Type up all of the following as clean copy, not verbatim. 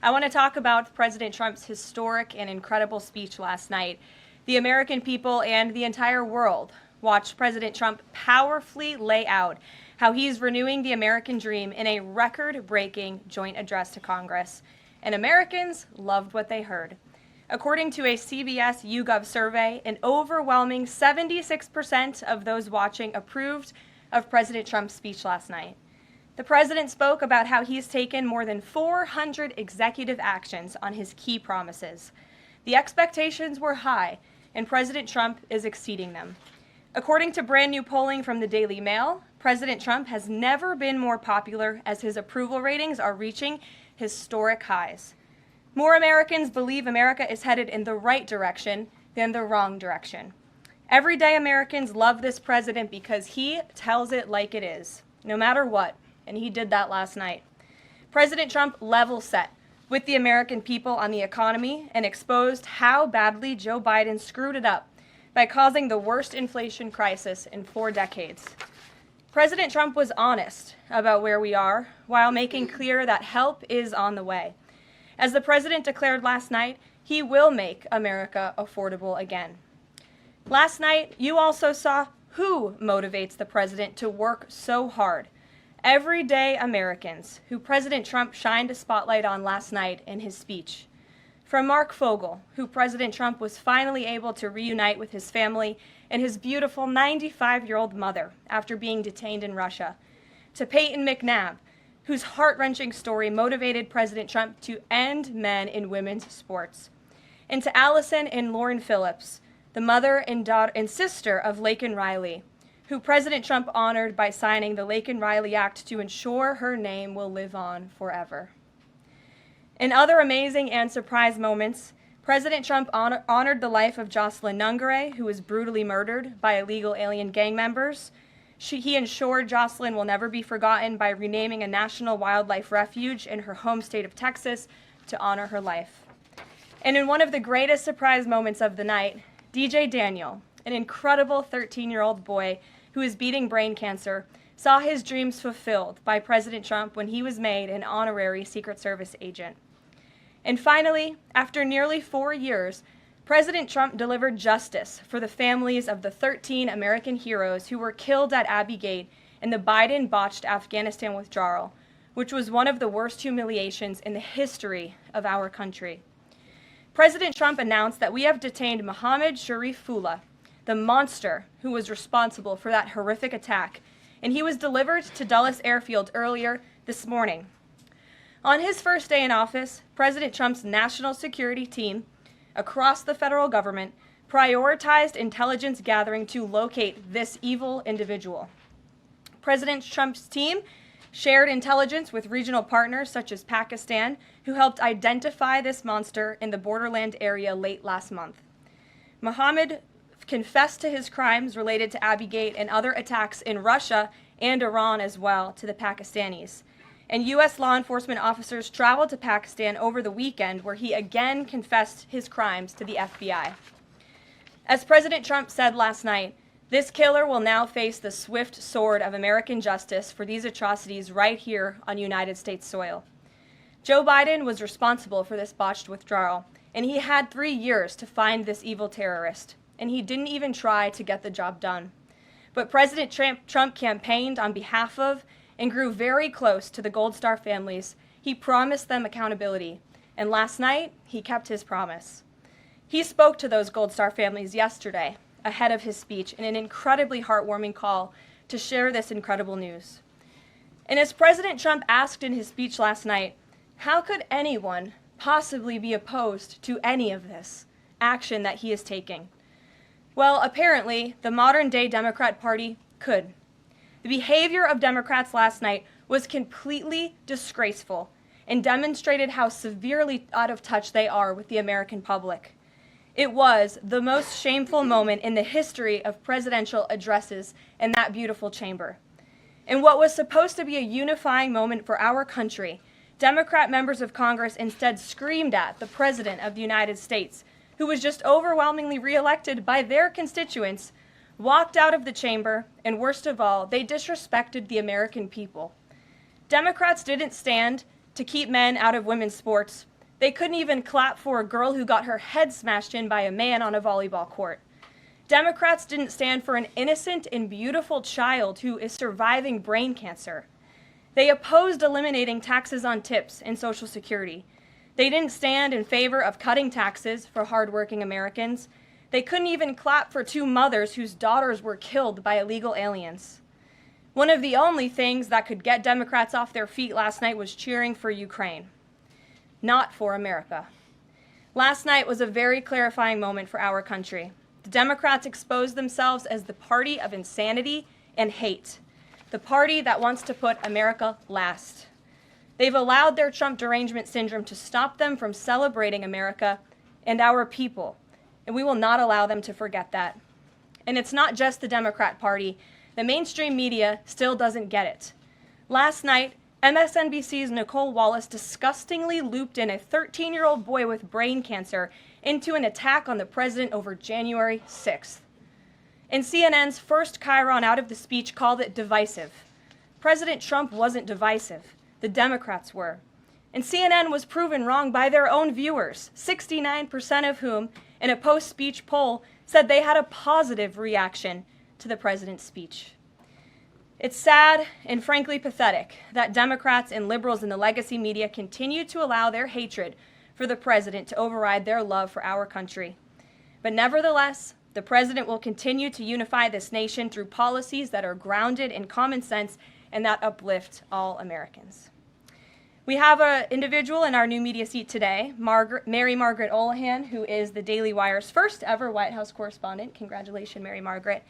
I want to talk about President Trump's historic and incredible speech last night. The American people and the entire world watched President Trump powerfully lay out how he's renewing the American dream in a record-breaking joint address to Congress. And Americans loved what they heard. According to a CBS YouGov survey, an overwhelming 76% of those watching approved of President Trump's speech last night. The president spoke about how he's taken more than 400 executive actions on his key promises. The expectations were high, and President Trump is exceeding them. According to brand new polling from the Daily Mail, President Trump has never been more popular as his approval ratings are reaching historic highs. More Americans believe America is headed in the right direction than the wrong direction. Everyday Americans love this president because he tells it like it is, no matter what, and he did that last night. President Trump level set with the American people on the economy and exposed how badly Joe Biden screwed it up by causing the worst inflation crisis in 4 decades. President Trump was honest about where we are while making clear that help is on the way. As the president declared last night, he will make America affordable again. Last night, you also saw who motivates the president to work so hard. Everyday Americans, who President Trump shined a spotlight on last night in his speech. From Mark Fogel, who President Trump was finally able to reunite with his family and his beautiful 95-year-old mother after being detained in Russia, to Peyton McNabb, whose heart-wrenching story motivated President Trump to end men in women's sports, and to Allison and Lauren Phillips, the mother and daughter and sister of Laken Riley, who President Trump honored by signing the Laken Riley Act to ensure her name will live on forever. In other amazing and surprise moments, President Trump honored the life of Jocelyn Nungare, who was brutally murdered by illegal alien gang members. He ensured Jocelyn will never be forgotten by renaming a national wildlife refuge in her home state of Texas to honor her life. And in one of the greatest surprise moments of the night, DJ Daniel, an incredible 13-year-old boy who is beating brain cancer, saw his dreams fulfilled by President Trump when he was made an honorary Secret Service agent. And finally, after nearly 4 years, President Trump delivered justice for the families of the 13 American heroes who were killed at Abbey Gate in the Biden-botched Afghanistan withdrawal, which was one of the worst humiliations in the history of our country. President Trump announced that we have detained Mohammed Sharifullah, the monster who was responsible for that horrific attack, and he was delivered to Dulles Airfield earlier this morning. On his first day in office, President Trump's national security team across the federal government prioritized intelligence gathering to locate this evil individual. President Trump's team shared intelligence with regional partners such as Pakistan, who helped identify this monster in the borderland area late last month. Mohammed confessed to his crimes related to Abbey Gate and other attacks in Russia and Iran as well to the Pakistanis. And U.S. law enforcement officers traveled to Pakistan over the weekend, where he again confessed his crimes to the FBI. As President Trump said last night, this killer will now face the swift sword of American justice for these atrocities right here on United States soil. Joe Biden was responsible for this botched withdrawal, and he had 3 years to find this evil terrorist, and he didn't even try to get the job done. But President Trump campaigned on behalf of and grew very close to the Gold Star families. He promised them accountability, and last night, he kept his promise. He spoke to those Gold Star families yesterday, ahead of his speech, in an incredibly heartwarming call to share this incredible news. And as President Trump asked in his speech last night, how could anyone possibly be opposed to any of this action that he is taking? Well, apparently, the modern-day Democrat Party could. The behavior of Democrats last night was completely disgraceful and demonstrated how severely out of touch they are with the American public. It was the most shameful moment in the history of presidential addresses in that beautiful chamber. In what was supposed to be a unifying moment for our country, Democrat members of Congress instead screamed at the President of the United States, who was just overwhelmingly reelected by their constituents, walked out of the chamber, and worst of all, they disrespected the American people. Democrats didn't stand to keep men out of women's sports. They couldn't even clap for a girl who got her head smashed in by a man on a volleyball court. Democrats didn't stand for an innocent and beautiful child who is surviving brain cancer. They opposed eliminating taxes on tips and Social Security. They didn't stand in favor of cutting taxes for hardworking Americans. They couldn't even clap for two mothers whose daughters were killed by illegal aliens. One of the only things that could get Democrats off their feet last night was cheering for Ukraine, not for America. Last night was a very clarifying moment for our country. The Democrats exposed themselves as the party of insanity and hate, the party that wants to put America last. They've allowed their Trump derangement syndrome to stop them from celebrating America and our people, and we will not allow them to forget that. And it's not just the Democrat Party. The mainstream media still doesn't get it. Last night, MSNBC's Nicole Wallace disgustingly looped in a 13-year-old boy with brain cancer into an attack on the president over January 6th. And CNN's first chyron out of the speech called it divisive. President Trump wasn't divisive. The Democrats were. And CNN was proven wrong by their own viewers, 69% of whom, in a post-speech poll, said they had a positive reaction to the president's speech. It's sad and frankly pathetic that Democrats and liberals in the legacy media continue to allow their hatred for the president to override their love for our country. But nevertheless, the president will continue to unify this nation through policies that are grounded in common sense and that uplift all Americans. We have an individual in our new media seat today, Mary Margaret Olohan, who is the Daily Wire's first ever White House correspondent. Congratulations, Mary Margaret.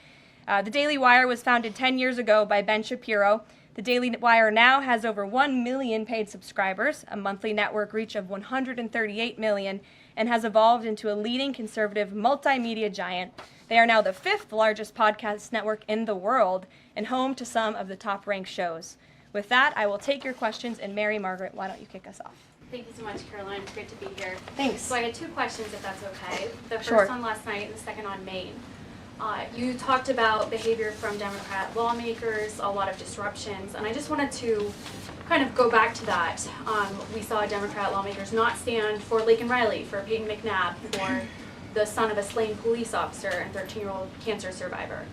The Daily Wire was founded 10 years ago by Ben Shapiro. The Daily Wire now has over 1 million paid subscribers, a monthly network reach of 138 million, and has evolved into a leading conservative multimedia giant. They are now the 5th largest podcast network in the world and home to some of the top-ranked shows. With that, I will take your questions, and Mary Margaret, why don't you kick us off? Thank you so much, Karoline. It's great to be here. Thanks. So I had 2 questions, if that's okay. The first Sure. on last night and the second on Maine. You talked about behavior from Democrat lawmakers, a lot of disruptions, and I just wanted to kind of go back to that. We saw Democrat lawmakers not stand for Laken Riley, for Peyton McNabb, for the son of a slain police officer and 13-year-old cancer survivor.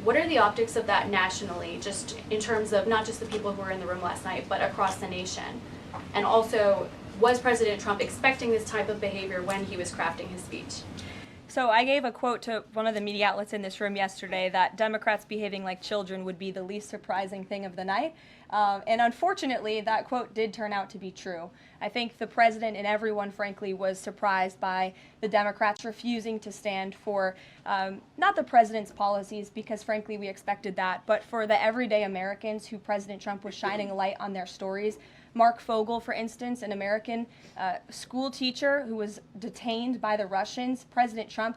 What are the optics of that nationally, just in terms of not just the people who were in the room last night, but across the nation? And also, was President Trump expecting this type of behavior when he was crafting his speech? So I gave a quote to one of the media outlets in this room yesterday that Democrats behaving like children would be the least surprising thing of the night. And unfortunately, that quote did turn out to be true. I think the president and everyone, frankly, was surprised by the Democrats refusing to stand for not the president's policies, because frankly we expected that, but for the everyday Americans who President Trump was shining a light on their stories. Mark Fogel, for instance, an American school teacher who was detained by the Russians. President Trump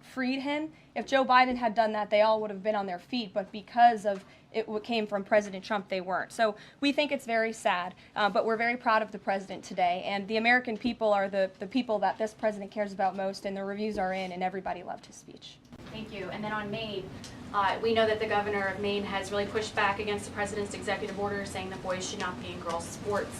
freed him. If Joe Biden had done that, they all would have been on their feet, but because of it came from President Trump, they weren't. So we think it's very sad, but we're very proud of the president today, and the American people are the people that this president cares about most, and the reviews are in, and everybody loved his speech. Thank you. And then on Maine, we know that the governor of Maine has really pushed back against the president's executive order saying that boys should not be in girls' sports.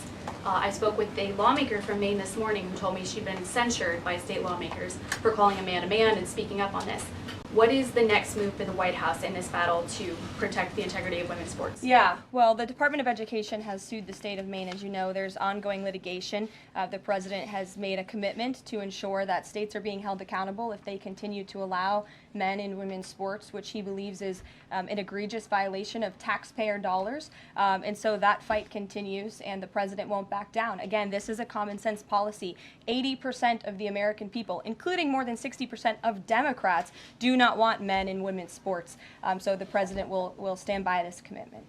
I spoke with a lawmaker from Maine this morning who told me she'd been censured by state lawmakers for calling a man and speaking up on this. What is the next move for the White House in this battle to protect the integrity of women's sports? Yeah, well, the Department of Education has sued the state of Maine. As you know, there's ongoing litigation. The president has made a commitment to ensure that states are being held accountable if they continue to allow men in women's sports, which he believes is an egregious violation of taxpayer dollars. And so that fight continues, and the president won't back down. Again, this is a common sense policy. 80% of the American people, including more than 60% of Democrats, do not want men in women's sports. So the president will stand by this commitment.